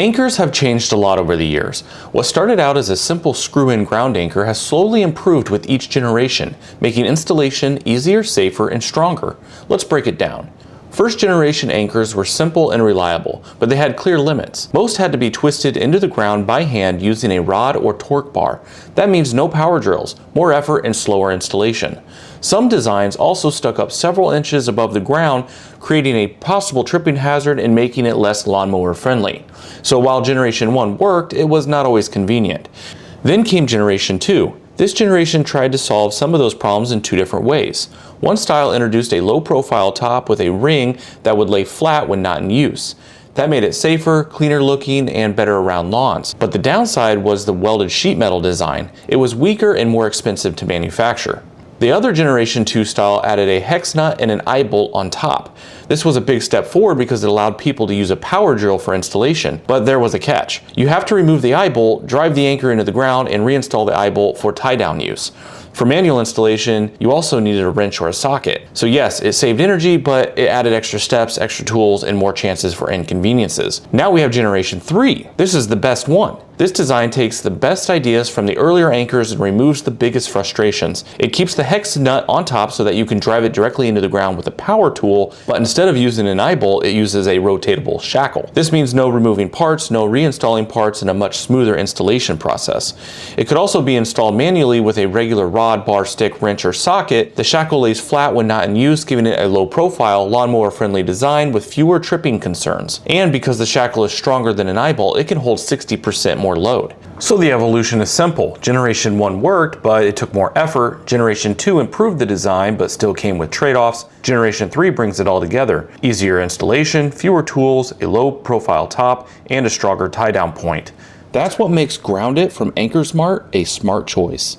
Anchors have changed a lot over the years. What started out as a simple screw-in ground anchor has slowly improved with each generation, making installation easier, safer, and stronger. Let's break it down. First generation anchors were simple and reliable, but they had clear limits. Most had to be twisted into the ground by hand using a rod or torque bar. That means no power drills, more effort, and slower installation. Some designs also stuck up several inches above the ground, creating a possible tripping hazard and making it less lawnmower friendly. So while Generation 1 worked, it was not always convenient. Then came Generation 2. This generation tried to solve some of those problems in two different ways. One style introduced a low-profile top with a ring that would lay flat when not in use. That made it safer, cleaner looking, and better around lawns. But the downside was the welded sheet metal design. It was weaker and more expensive to manufacture. The other Generation 2 style added a hex nut and an eye bolt on top. This was a big step forward because it allowed people to use a power drill for installation, but there was a catch. You have to remove the eye bolt, drive the anchor into the ground, and reinstall the eye bolt for tie-down use. For manual installation, you also needed a wrench or a socket. So yes, it saved energy, but it added extra steps, extra tools, and more chances for inconveniences. Now we have Generation 3. This is the best one. This design takes the best ideas from the earlier anchors and removes the biggest frustrations. It keeps the hex nut on top so that you can drive it directly into the ground with a power tool, but instead of using an eye bolt, it uses a rotatable shackle. This means no removing parts, no reinstalling parts, and a much smoother installation process. It could also be installed manually with a regular rod, bar, stick, wrench, or socket. The shackle lays flat when not in use, giving it a low-profile, lawnmower-friendly design with fewer tripping concerns. And because the shackle is stronger than an eye bolt, it can hold 60% more load. So the evolution is simple. Generation 1 worked, but it took more effort. Generation 2 improved the design, but still came with trade-offs. Generation 3 brings it all together. Easier installation, fewer tools, a low-profile top, and a stronger tie-down point. That's what makes Ground It from AnchorSmart a smart choice.